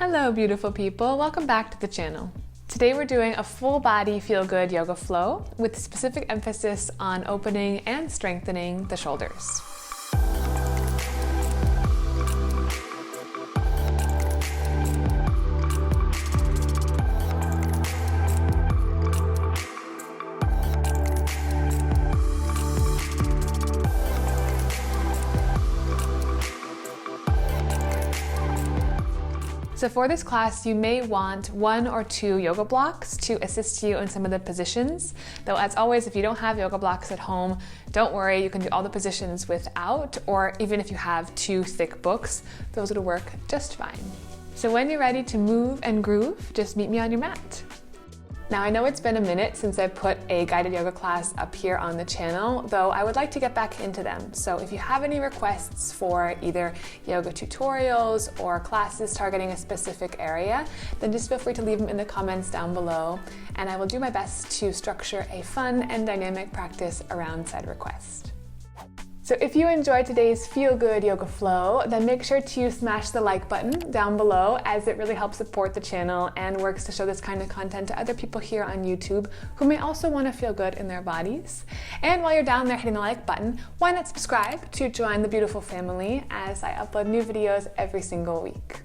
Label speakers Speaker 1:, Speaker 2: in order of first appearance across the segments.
Speaker 1: Hello beautiful people, welcome back to the channel. Today we're doing a full body feel good yoga flow with specific emphasis on opening and strengthening the shoulders. So for this class, you may want 1 or 2 yoga blocks to assist you in some of the positions. Though as always, if you don't have yoga blocks at home, don't worry, you can do all the positions without, or even if you have 2 thick books, those will work just fine. So when you're ready to move and groove, just meet me on your mat. Now I know it's been a minute since I put a guided yoga class up here on the channel, though I would like to get back into them. So if you have any requests for either yoga tutorials or classes targeting a specific area, then just feel free to leave them in the comments down below, and I will do my best to structure a fun and dynamic practice around said request. So if you enjoyed today's Feel Good Yoga Flow, then make sure to smash the like button down below, as it really helps support the channel and works to show this kind of content to other people here on YouTube who may also want to feel good in their bodies. And while you're down there hitting the like button, why not subscribe to join the beautiful family, as I upload new videos every single week.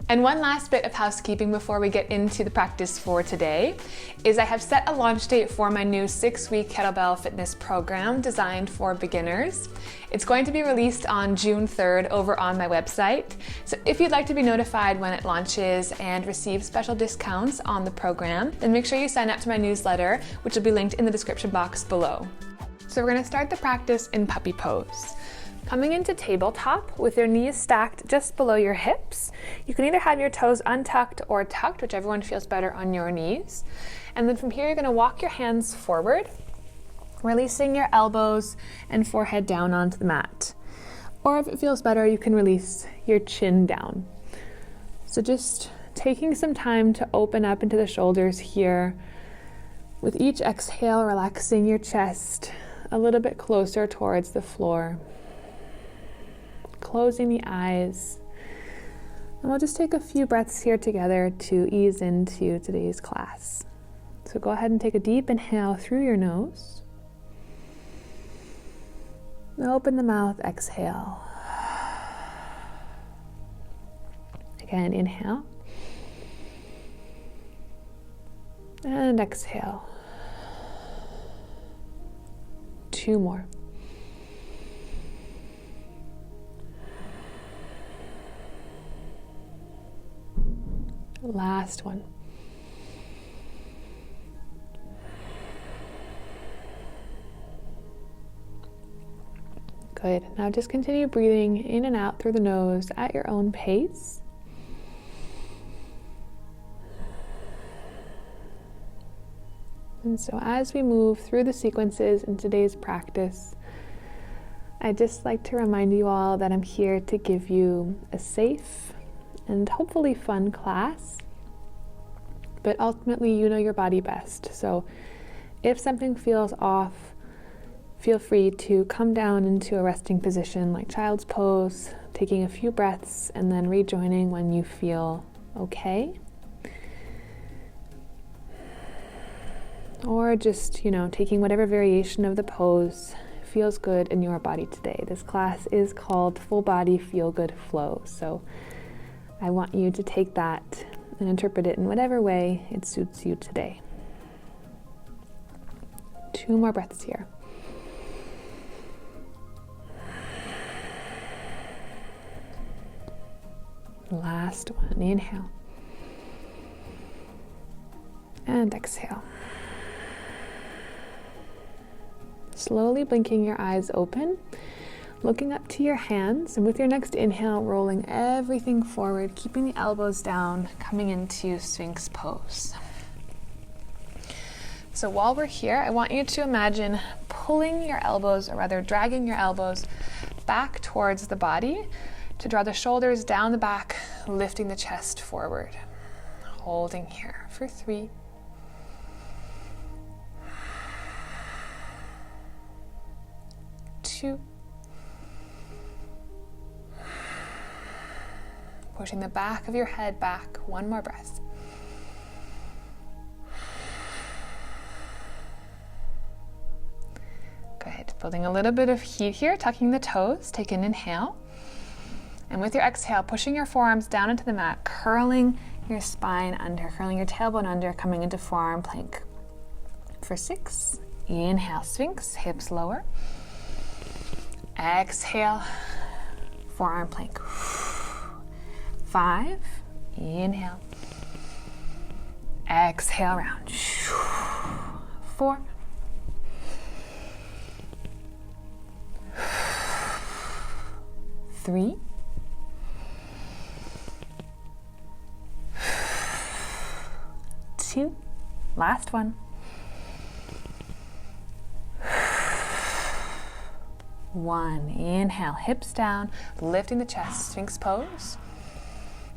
Speaker 1: And one last bit of housekeeping before we get into the practice for today is I have set a launch date for my new 6-week kettlebell fitness program designed for beginners. It's going to be released on June 3rd over on my website. So if you'd like to be notified when it launches and receive special discounts on the program, then make sure you sign up to my newsletter, which will be linked in the description box below. So we're going to start the practice in puppy pose. Coming into tabletop with your knees stacked just below your hips. You can either have your toes untucked or tucked, whichever one feels better on your knees. And then from here, you're going to walk your hands forward, releasing your elbows and forehead down onto the mat. Or if it feels better, you can release your chin down. So just taking some time to open up into the shoulders here. With each exhale, relaxing your chest a little bit closer towards the floor. Closing the eyes, and we'll just take a few breaths here together to ease into today's class. So go ahead and take a deep inhale through your nose. And open the mouth, exhale. Again, inhale. And exhale. 2 more. Last one. Good. Now just continue breathing in and out through the nose at your own pace. And so as we move through the sequences in today's practice, I'd just like to remind you all that I'm here to give you a safe and hopefully fun class, but ultimately you know your body best. So if something feels off, feel free to come down into a resting position like child's pose, taking a few breaths and then rejoining when you feel okay. Or just, taking whatever variation of the pose feels good in your body today. This class is called Full Body Feel Good Flow, so I want you to take that and interpret it in whatever way it suits you today. 2 more breaths here. Last one, inhale. And exhale. Slowly blinking your eyes open, looking up to your hands, and with your next inhale, rolling everything forward, keeping the elbows down, coming into Sphinx pose. So while we're here, I want you to imagine pulling your elbows, or rather dragging your elbows back towards the body to draw the shoulders down the back, lifting the chest forward. Holding here for 3, 2, pushing the back of your head back. One more breath. Good. Building a little bit of heat here, tucking the toes. Take an inhale. And with your exhale, pushing your forearms down into the mat, curling your spine under, curling your tailbone under, coming into forearm plank. For 6, inhale, Sphinx, hips lower. Exhale, forearm plank. 5, inhale. Exhale, round. 4. 3. 2. Last one. 1. Inhale, hips down, lifting the chest, Sphinx pose.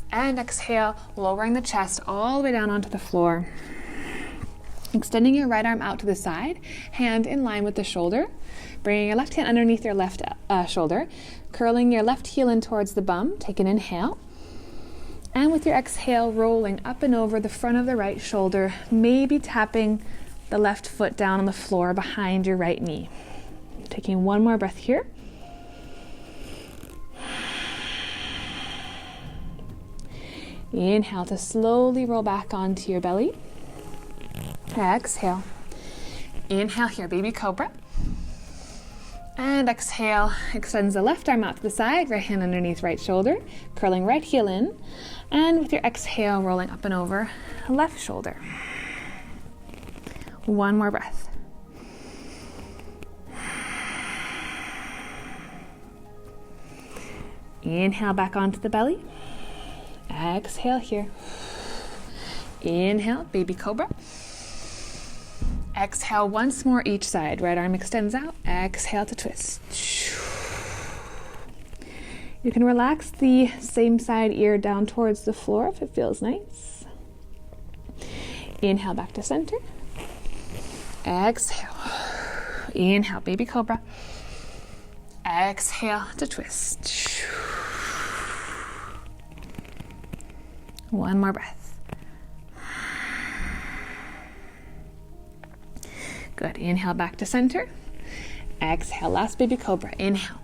Speaker 1: And exhale, lowering the chest all the way down onto the floor. Extending your right arm out to the side, hand in line with the shoulder. Bringing your left hand underneath your left shoulder. Curling your left heel in towards the bum. Take an inhale. And with your exhale, rolling up and over the front of the right shoulder, maybe tapping the left foot down on the floor behind your right knee. Taking one more breath here. Inhale to slowly roll back onto your belly. Exhale. Inhale here, baby cobra. And exhale, extends the left arm out to the side, right hand underneath right shoulder, curling right heel in. And with your exhale, rolling up and over left shoulder. One more breath. Inhale back onto the belly. Exhale here. Inhale, baby cobra. Exhale once more each side. Right arm extends out. Exhale to twist. You can relax the same side ear down towards the floor if it feels nice. Inhale back to center. Exhale. Inhale, baby cobra. Exhale to twist. One more breath. Good. Inhale back to center. Exhale, last baby cobra. Inhale.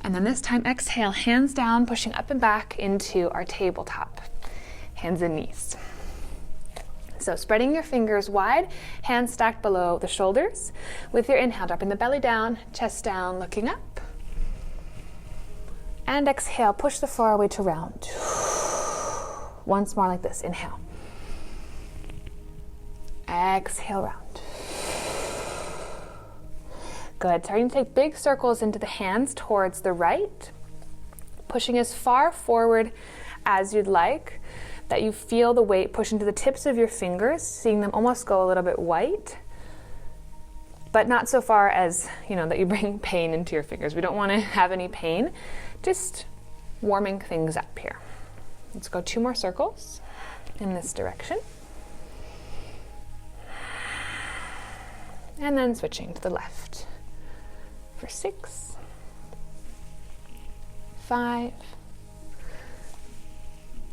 Speaker 1: And then this time, exhale, hands down, pushing up and back into our tabletop. Hands and knees. So spreading your fingers wide, hands stacked below the shoulders. With your inhale, dropping the belly down, chest down, looking up. And exhale, push the floor away to round. Once more like this. Inhale. Exhale, round. Good. Starting to take big circles into the hands towards the right, pushing as far forward as you'd like, that you feel the weight push into the tips of your fingers, seeing them almost go a little bit white, but not so far as, that you bring pain into your fingers. We don't want to have any pain, just warming things up here. Let's go 2 more circles in this direction. And then switching to the left. For 6, 5,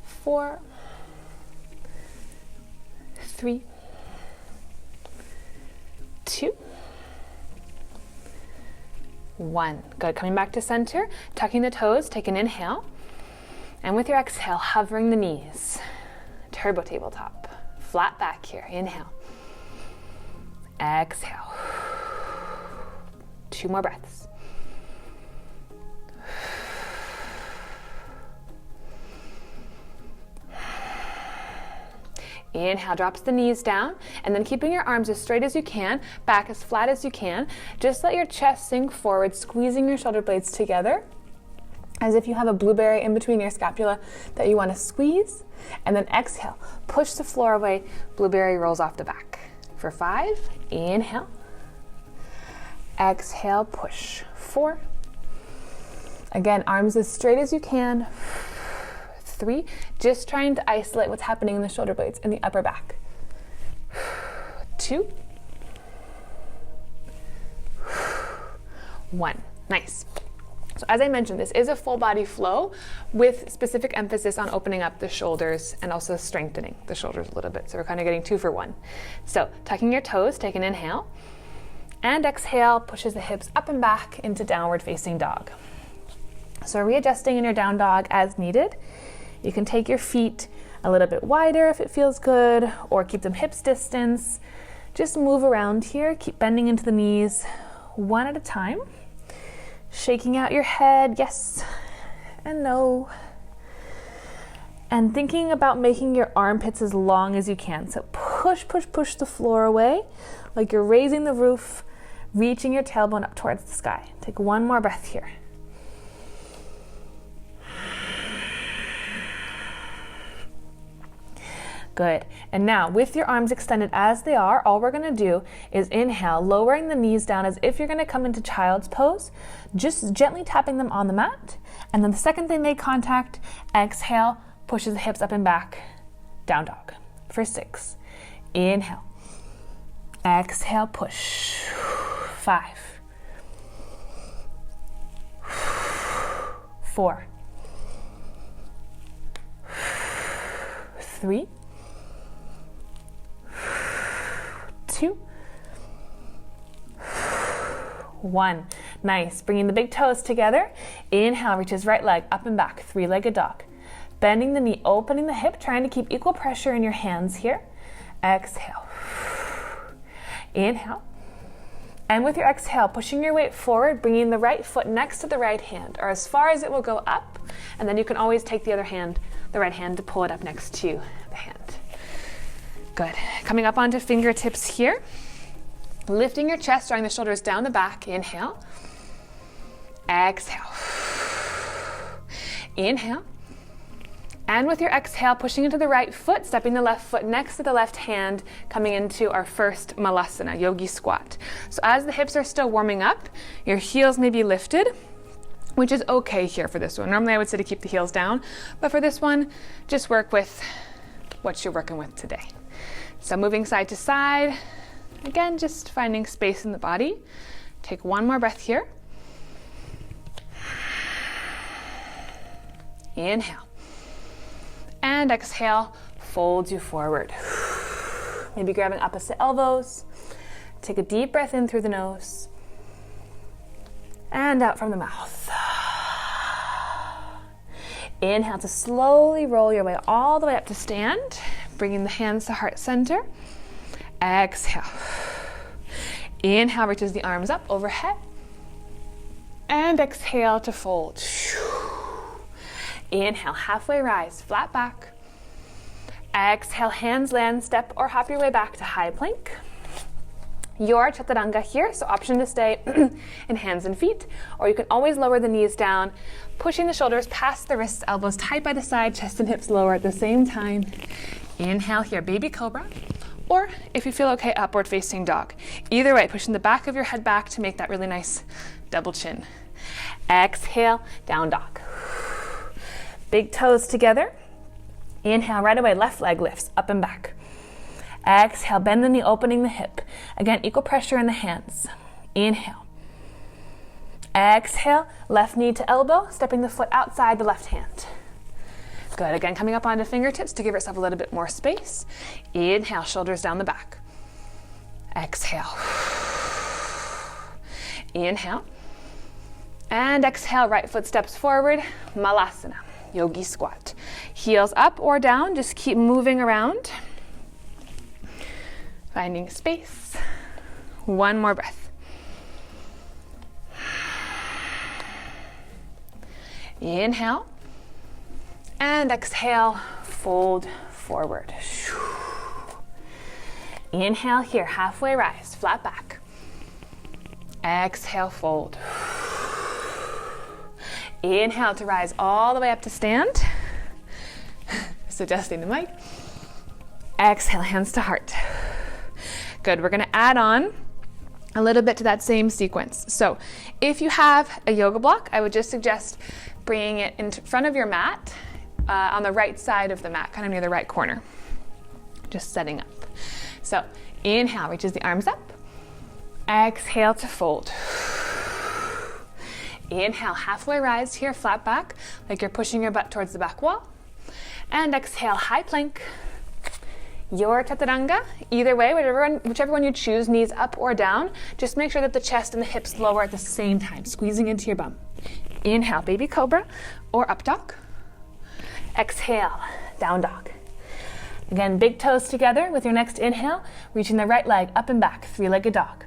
Speaker 1: 4, 3, 2, 1. Good. Coming back to center, tucking the toes, take an inhale. And with your exhale, hovering the knees. Turbo tabletop. Flat back here. Inhale. Exhale. 2 more breaths. Inhale, drops the knees down, and then keeping your arms as straight as you can, back as flat as you can. Just let your chest sink forward, squeezing your shoulder blades together, as if you have a blueberry in between your scapula that you want to squeeze. And then exhale, push the floor away, blueberry rolls off the back. For 5, inhale. Exhale, push. 4. Again, arms as straight as you can. 3. Just trying to isolate what's happening in the shoulder blades and the upper back. 2. 1. Nice. So as I mentioned, this is a full body flow with specific emphasis on opening up the shoulders and also strengthening the shoulders a little bit. So we're kind of getting 2 for 1. So tucking your toes, take an inhale, and exhale, pushes the hips up and back into downward facing dog. So readjusting in your down dog as needed. You can take your feet a little bit wider if it feels good, or keep them hips distance. Just move around here, keep bending into the knees one at a time. Shaking out your head, yes and no. And thinking about making your armpits as long as you can. So push, push, push the floor away, like you're raising the roof, reaching your tailbone up towards the sky. Take one more breath here. Good. And now with your arms extended as they are, all we're going to do is inhale, lowering the knees down as if you're going to come into child's pose, just gently tapping them on the mat. And then the second they make contact, exhale, pushes the hips up and back, down dog for 6. Inhale. Exhale, push. 5. 4. 3. 2. 1. Nice. Bringing the big toes together. Inhale, reaches right leg up and back, 3-legged dog. Bending the knee, opening the hip, trying to keep equal pressure in your hands here. Exhale. Inhale. And with your exhale, pushing your weight forward, bringing the right foot next to the right hand, or as far as it will go up. And then you can always take the other hand, the right hand, to pull it up next to the hand. Good. Coming up onto fingertips here. Lifting your chest, drawing the shoulders down the back. Inhale. Exhale. Inhale. And with your exhale, pushing into the right foot, stepping the left foot next to the left hand, coming into our first Malasana, Yogi squat. So as the hips are still warming up, your heels may be lifted, which is okay here for this one. Normally I would say to keep the heels down, but for this one, just work with what you're working with today. So moving side to side, again, just finding space in the body. Take one more breath here. Inhale. And exhale, fold you forward. Maybe grabbing opposite elbows. Take a deep breath in through the nose. And out from the mouth. Inhale to slowly roll your way all the way up to stand. Bringing the hands to heart center. Exhale. Inhale, reaches the arms up overhead. And exhale to fold. Inhale, halfway rise, flat back. Exhale, hands land, step or hop your way back to high plank. Your chaturanga here, so option to stay in hands and feet, or you can always lower the knees down, pushing the shoulders past the wrists, elbows tight by the side, chest and hips lower at the same time. Inhale here, baby cobra, or if you feel okay, upward facing dog. Either way, pushing the back of your head back to make that really nice double chin. Exhale, down dog. Big toes together. Inhale, right away, left leg lifts up and back. Exhale, bend the knee, opening the hip. Again, equal pressure in the hands. Inhale. Exhale, left knee to elbow, stepping the foot outside the left hand. Good, again, coming up onto fingertips to give yourself a little bit more space. Inhale, shoulders down the back. Exhale. Inhale. And exhale, right foot steps forward, Malasana, Yogi squat. Heels up or down, just keep moving around. Finding space. One more breath. Inhale. And exhale, fold forward. Inhale here, halfway rise, flat back. Exhale, fold. Inhale to rise all the way up to stand. Adjusting the mic. Exhale, hands to heart. Good, we're gonna add on a little bit to that same sequence. So if you have a yoga block, I would just suggest bringing it in front of your mat, on the right side of the mat, kind of near the right corner. Just setting up. So inhale, reaches the arms up. Exhale to fold. Inhale, halfway rise here, flat back, like you're pushing your butt towards the back wall. And exhale, high plank. Your chaturanga, either way, whichever one you choose, knees up or down. Just make sure that the chest and the hips lower at the same time, squeezing into your bum. Inhale, baby cobra or up dog. Exhale, down dog. Again, big toes together with your next inhale, reaching the right leg up and back, three-legged dog.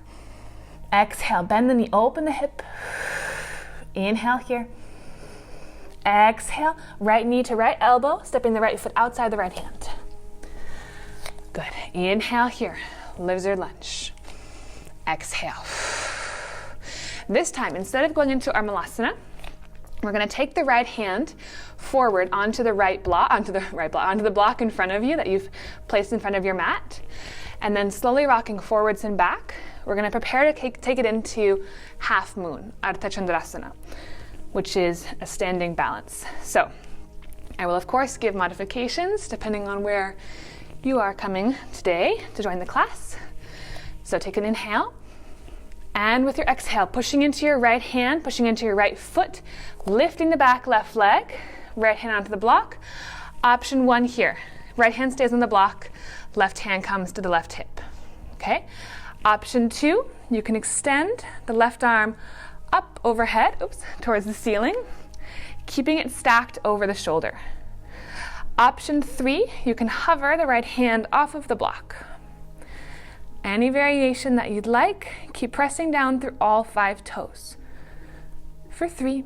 Speaker 1: Exhale, bend the knee, open the hip. Inhale here. Exhale, right knee to right elbow, stepping the right foot outside the right hand. Good. Inhale here, lizard lunge. Exhale. This time, instead of going into our Malasana, we're going to take the right hand forward onto the block in front of you that you've placed in front of your mat, and then slowly rocking forwards and back. We're going to prepare to take it into half moon, Ardha Chandrasana, which is a standing balance. So I will of course give modifications depending on where you are coming today to join the class. So take an inhale, and with your exhale, pushing into your right hand, pushing into your right foot, lifting the back left leg, right hand onto the block. Option 1 here, right hand stays on the block, left hand comes to the left hip. Okay. Option 2, you can extend the left arm up overhead, towards the ceiling, keeping it stacked over the shoulder. Option 3, you can hover the right hand off of the block. Any variation that you'd like, keep pressing down through all 5 toes. For 3,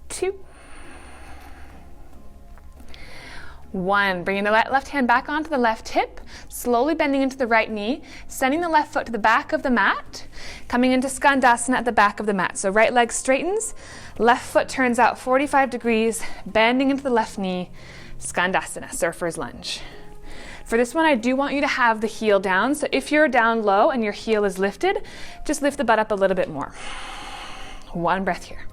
Speaker 1: 2, 1. Bringing the left hand back onto the left hip, slowly bending into the right knee, sending the left foot to the back of the mat, coming into Skandasana at the back of the mat. So right leg straightens, left foot turns out 45 degrees, bending into the left knee, Skandasana, surfer's lunge. For this one, I do want you to have the heel down. So if you're down low and your heel is lifted, just lift the butt up a little bit more. 1 breath here.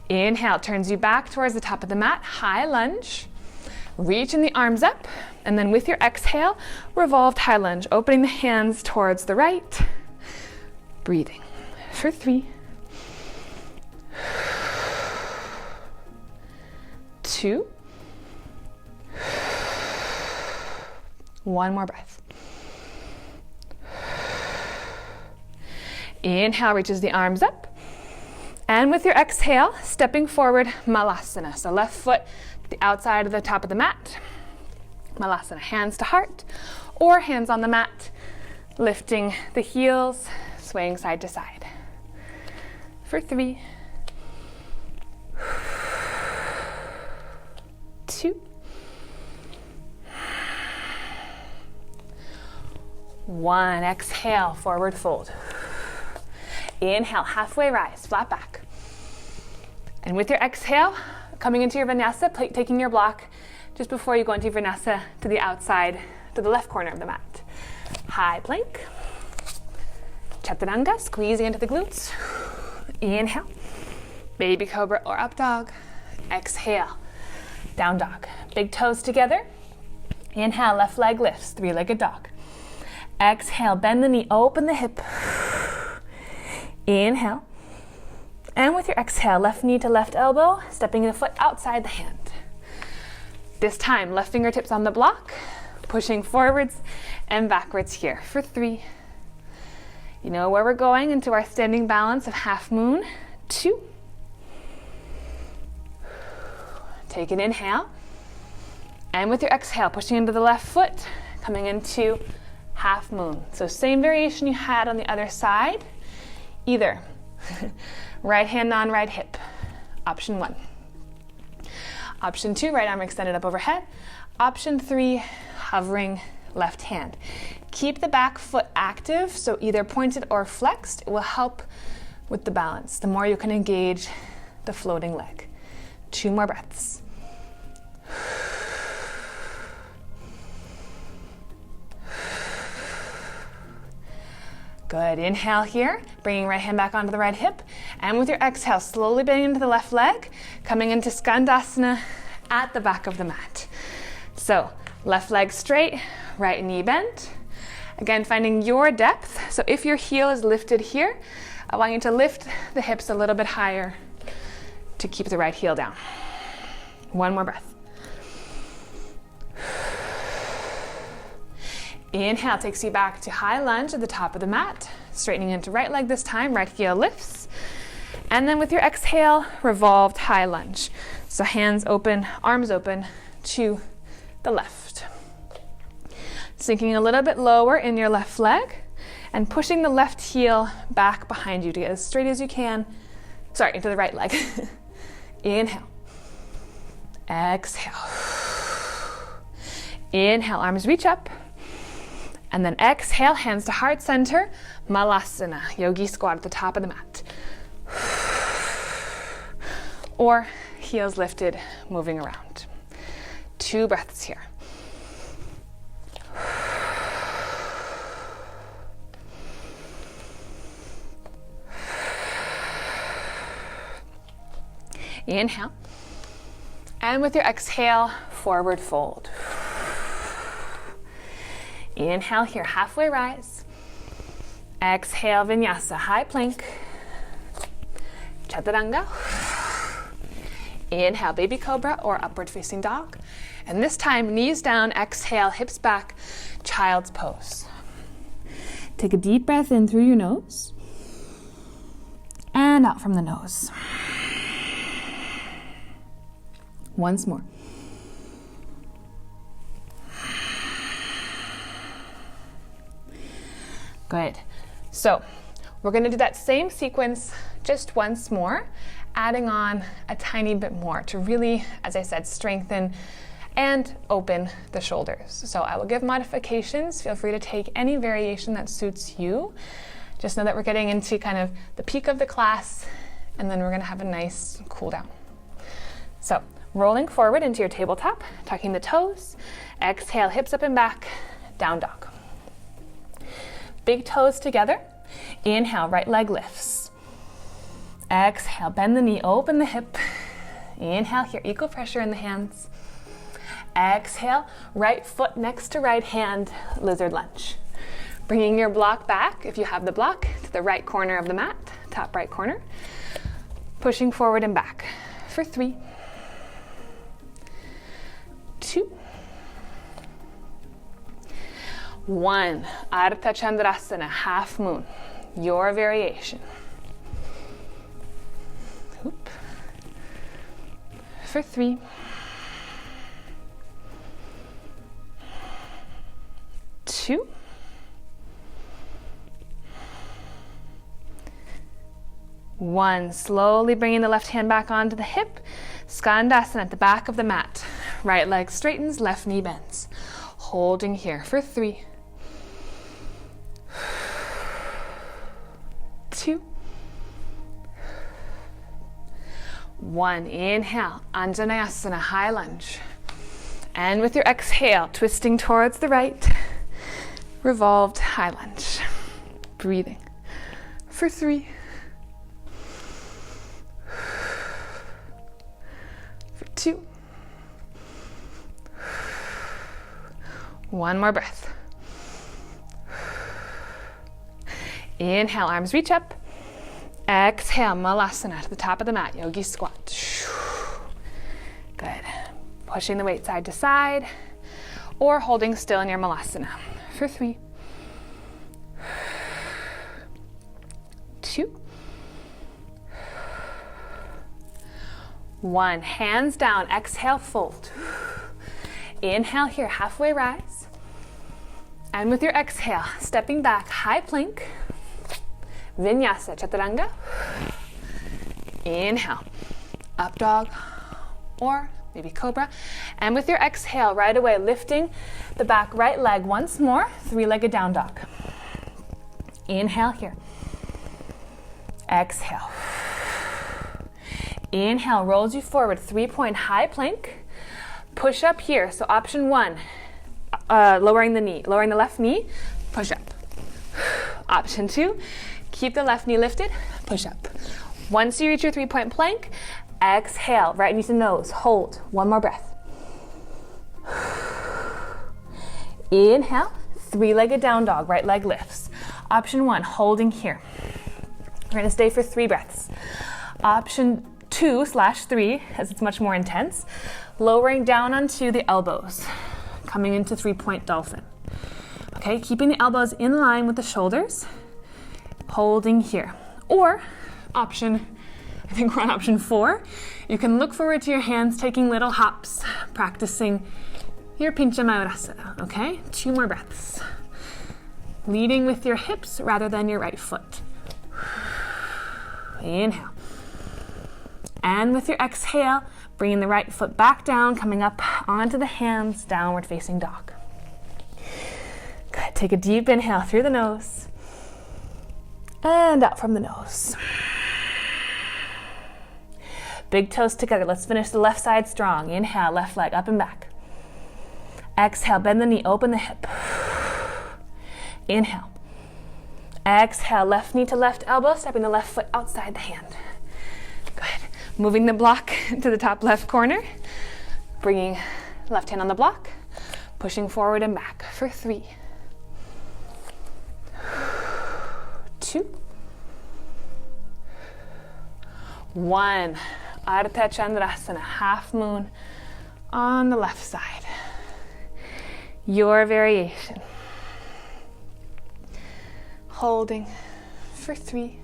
Speaker 1: Inhale, turns you back towards the top of the mat, high lunge. Reaching the arms up, and then with your exhale, revolved high lunge, opening the hands towards the right. Breathing for 3, 2, 1 more breath. Inhale, reaches the arms up. And with your exhale, stepping forward, Malasana. So left foot to the outside of the top of the mat. Malasana, hands to heart or hands on the mat, lifting the heels, swaying side to side. For 3, 2, 1. Exhale, forward fold. Inhale, halfway rise, flat back. And with your exhale, coming into your vinyasa, taking your block just before you go into vinyasa to the outside, to the left corner of the mat. High plank. Chaturanga, squeezing into the glutes. Inhale, baby cobra or up dog. Exhale, down dog. Big toes together. Inhale, left leg lifts, 3-legged dog. Exhale, bend the knee, open the hip. Inhale. And with your exhale, left knee to left elbow, stepping the foot outside the hand. This time, left fingertips on the block, pushing forwards and backwards here for 3. You know where we're going, into our standing balance of half moon. 2. Take an inhale. And with your exhale, pushing into the left foot, coming into half moon. So same variation you had on the other side. Either right hand on right hip, option 1. Option 2, right arm extended up overhead. Option 3, hovering left hand. Keep the back foot active, so either pointed or flexed. It will help with the balance. The more you can engage the floating leg. 2 more breaths. Good. Inhale here, bringing right hand back onto the right hip. And with your exhale, slowly bending into the left leg, coming into Skandasana at the back of the mat. So left leg straight, right knee bent. Again, finding your depth. So if your heel is lifted here, I want you to lift the hips a little bit higher to keep the right heel down. One more breath. Inhale takes you back to high lunge at the top of the mat. Straightening into right leg this time, right heel lifts. And then with your exhale, revolved high lunge. So hands open, arms open to the left. Sinking a little bit lower in your left leg and pushing the left heel back behind you to get as straight as you can. Sorry, into the right leg. Inhale. Exhale. Inhale, arms reach up. And then exhale, hands to heart center. Malasana, yogi squat at the top of the mat. Or heels lifted, moving around. 2 breaths here. Inhale. And with your exhale, forward fold. Inhale here, halfway rise. Exhale, vinyasa, high plank. Chaturanga. Inhale, baby cobra or upward facing dog. And this time, knees down, exhale, hips back, child's pose. Take a deep breath in through your nose and out from the nose. Once more. Good. So we're going to do that same sequence just once more, adding on a tiny bit more to really, as I said, strengthen and open the shoulders. So I will give modifications. Feel free to take any variation that suits you. Just know that we're getting into kind of the peak of the class, and then we're going to have a nice cool down. So rolling forward into your tabletop, tucking the toes. Exhale, hips up and back, down dog. Big toes together. Inhale, right leg lifts. Exhale, bend the knee, open the hip. Inhale here, equal pressure in the hands. Exhale, right foot next to right hand, lizard lunge. Bringing your block back, if you have the block, to the right corner of the mat, top right corner. Pushing forward and back for 3, 2, 1. Ardha Chandrasana, half moon, your variation. Oop. For 3, 2, 1. Slowly bringing the left hand back onto the hip. Skandasana at the back of the mat. Right leg straightens, left knee bends. Holding here for 3, 2, 1. Inhale, Anjaneyasana, high lunge. And with your exhale, twisting towards the right, revolved high lunge. Breathing for 3, for 2, 1 more breath. Inhale, arms reach up. Exhale, Malasana to the top of the mat, yogi squat. Good. Pushing the weight side to side or holding still in your Malasana for 3, 2, 1. Hands down, exhale, fold. Inhale here, halfway rise. And with your exhale, stepping back, high plank. Vinyasa, chaturanga. Inhale, up dog or maybe cobra. And with your exhale, right away, lifting the back right leg once more, 3-legged down dog. Inhale here. Exhale. Inhale, rolls you forward, 3-point high plank. Push up here. So option 1, lowering the left knee, push up. Option 2, keep the left knee lifted, push up. Once you reach your 3-point plank, exhale, right knee to nose, hold. 1 more breath. Inhale, Three-legged down dog, right leg lifts. Option 1, holding here. We're gonna stay for 3 breaths. Option 2/3, as it's much more intense, lowering down onto the elbows, coming into 3-point dolphin. Okay, keeping the elbows in line with the shoulders, holding here. Or I think we're on option 4, you can look forward to your hands, taking little hops, practicing your Pincha Mayurasana, okay? 2 more breaths. Leading with your hips rather than your right foot. Inhale. And with your exhale, bringing the right foot back down, coming up onto the hands, downward facing dog. Good, take a deep inhale through the nose and out from the nose. Big toes together, let's finish the left side strong. Inhale, left leg up and back. Exhale, bend the knee, open the hip. Inhale. Exhale, left knee to left elbow, stepping the left foot outside the hand. Good. Moving the block to the top left corner, bringing left hand on the block, pushing forward and back for 3, 2, 1. Ardha Chandrasana, half moon on the left side. Your variation. Holding for 3.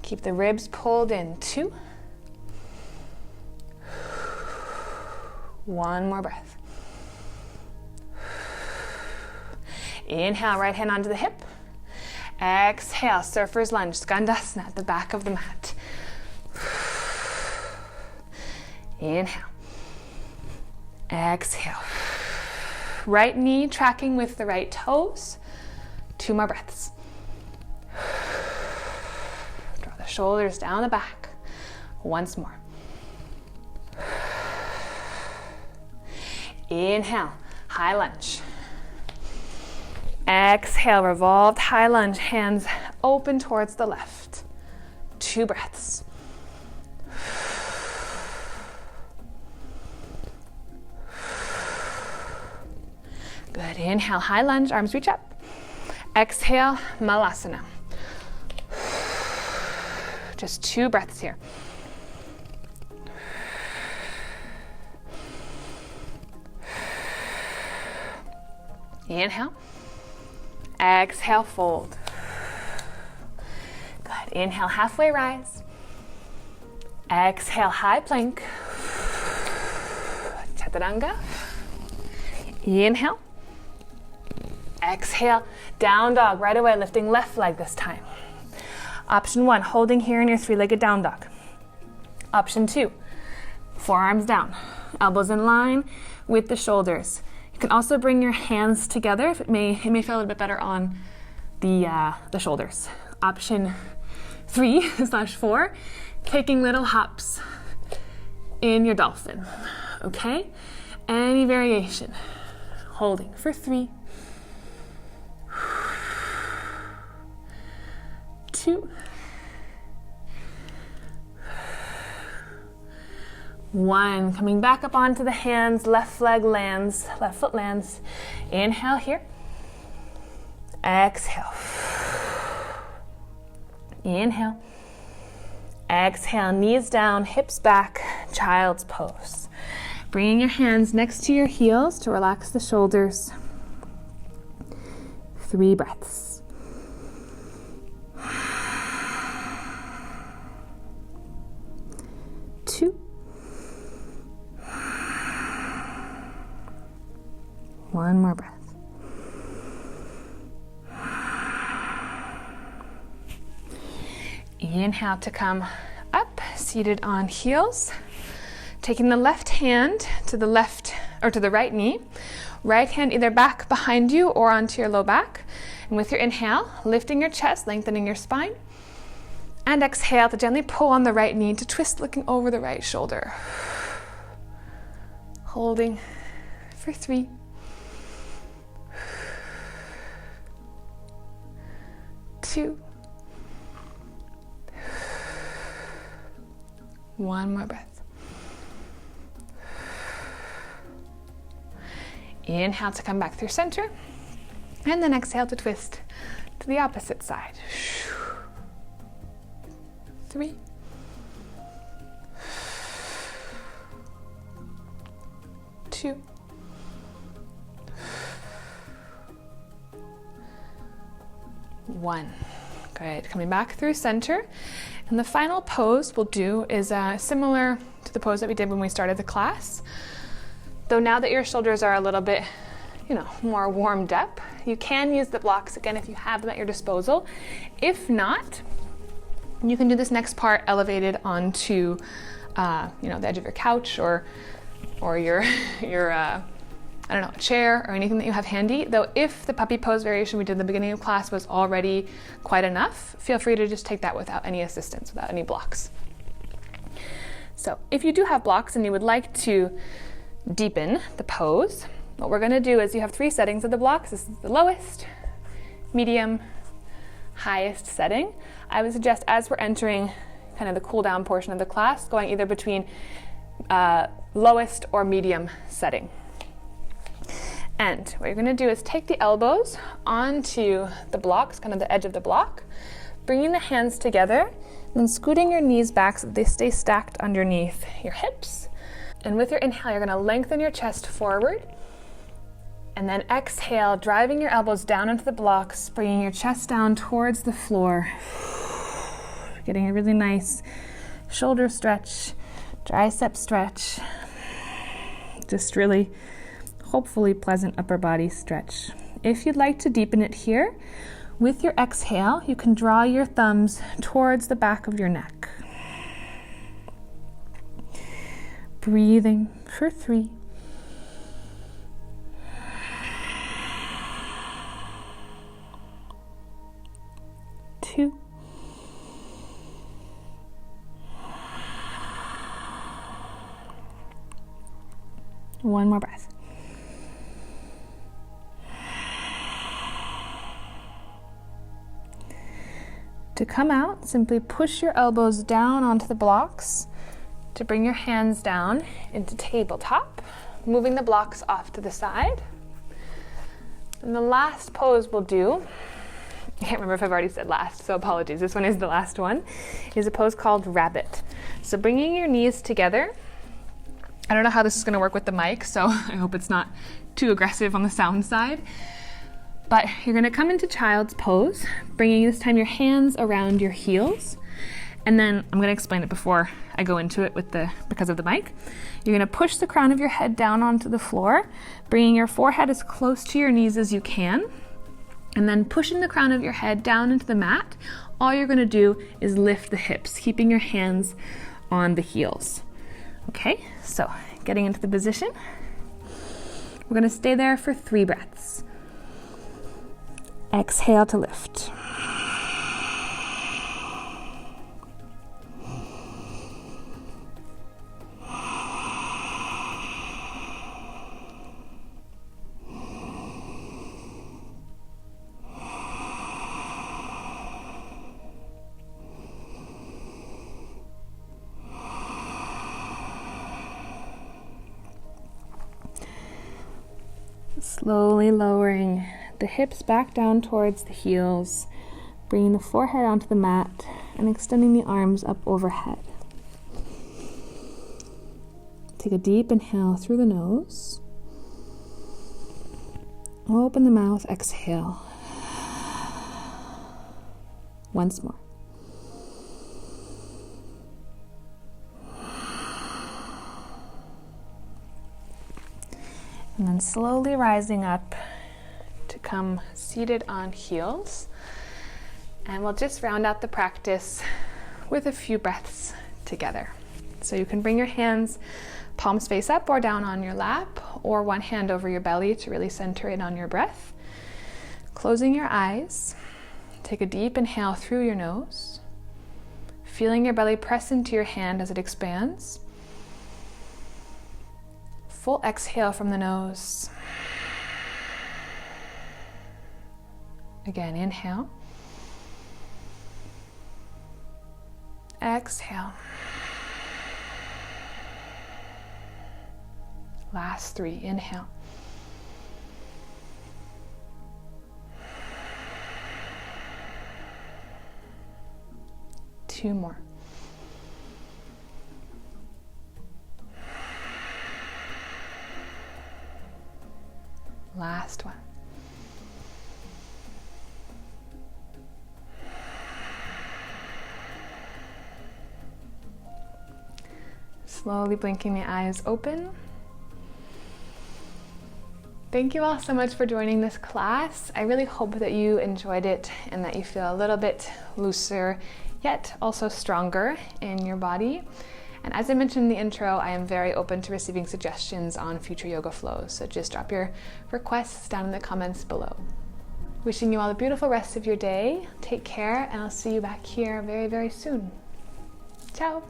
Speaker 1: Keep the ribs pulled in. 2. 1 more breath. Inhale, right hand onto the hip. Exhale, surfer's lunge, Skandasana at the back of the mat. Inhale. Exhale. Right knee tracking with the right toes. 2 more breaths. Draw the shoulders down the back. Once more. Inhale, high lunge. Exhale, revolved high lunge, hands open towards the left. 2 breaths. Good, inhale, high lunge, arms reach up. Exhale, Malasana. Just 2 breaths here. Inhale. Exhale, fold. Good, inhale, halfway rise. Exhale, high plank. Chaturanga. Inhale. Exhale, down dog, right away, lifting left leg this time. Option 1, holding here in your 3-legged down dog. Option 2, forearms down, elbows in line with the shoulders. You can also bring your hands together. It may feel a little bit better on the shoulders. Option 3/4, taking little hops in your dolphin. Okay? Any variation. Holding for 3, 2, 1. Coming back up onto the hands, left leg lands, left foot lands. Inhale here. Exhale. Inhale. Exhale, knees down, hips back, child's pose. Bringing your hands next to your heels to relax the shoulders. 3 breaths. Two. 1 more breath. Inhale to come up, seated on heels. Taking the left hand to the left or to the right knee. Right hand either back behind you or onto your low back. And with your inhale, lifting your chest, lengthening your spine. And exhale to gently pull on the right knee to twist, looking over the right shoulder. Holding for 3. 2. 1 more breath. Inhale to come back through center. And then exhale to twist to the opposite side. 3, 2, 1. Good. Coming back through center. And the final pose we'll do is similar to the pose that we did when we started the class. Though now that your shoulders are a little bit, more warmed up, you can use the blocks again if you have them at your disposal. If not, you can do this next part elevated onto, the edge of your couch or your a chair or anything that you have handy. Though if the puppy pose variation we did at the beginning of class was already quite enough, feel free to just take that without any assistance, without any blocks. So if you do have blocks and you would like to deepen the pose, what we're going to do is you have 3 settings of the blocks. This is the lowest, medium, highest setting. I would suggest as we're entering kind of the cool down portion of the class, going either between lowest or medium setting. And what you're going to do is take the elbows onto the blocks, kind of the edge of the block, bringing the hands together, and then scooting your knees back so that they stay stacked underneath your hips. And with your inhale, you're going to lengthen your chest forward. And then exhale, driving your elbows down into the blocks, bringing your chest down towards the floor. Getting a really nice shoulder stretch, tricep stretch. Just really, hopefully pleasant upper body stretch. If you'd like to deepen it here, with your exhale, you can draw your thumbs towards the back of your neck. Breathing for 3. 2. 1 more breath. To come out, simply push your elbows down onto the blocks to bring your hands down into tabletop, moving the blocks off to the side. And the last pose we'll do, I can't remember if I've already said last, so apologies, this one is the last one, is a pose called rabbit. So bringing your knees together. I don't know how this is going to work with the mic, so I hope it's not too aggressive on the sound side. But you're going to come into child's pose, bringing this time your hands around your heels. And then I'm going to explain it before I go into it because of the mic. You're going to push the crown of your head down onto the floor, bringing your forehead as close to your knees as you can. And then pushing the crown of your head down into the mat. All you're going to do is lift the hips, keeping your hands on the heels. Okay, so getting into the position. We're going to stay there for 3 breaths. Exhale to lift. Slowly lowering the hips back down towards the heels, bringing the forehead onto the mat and extending the arms up overhead. Take a deep inhale through the nose. Open the mouth, exhale. Once more. And then slowly rising up to come seated on heels. And we'll just round out the practice with a few breaths together. So you can bring your hands palms face up or down on your lap, or one hand over your belly to really center in on your breath. Closing your eyes, take a deep inhale through your nose, feeling your belly press into your hand as it expands. Full exhale from the nose. Again, inhale. Exhale. Last 3, inhale. 2 more. Last one. Slowly blinking the eyes open. Thank you all so much for joining this class. I really hope that you enjoyed it and that you feel a little bit looser, yet also stronger in your body. And as I mentioned in the intro, I am very open to receiving suggestions on future yoga flows, so just drop your requests down in the comments below. Wishing you all a beautiful rest of your day. Take care, and I'll see you back here very, very soon. Ciao!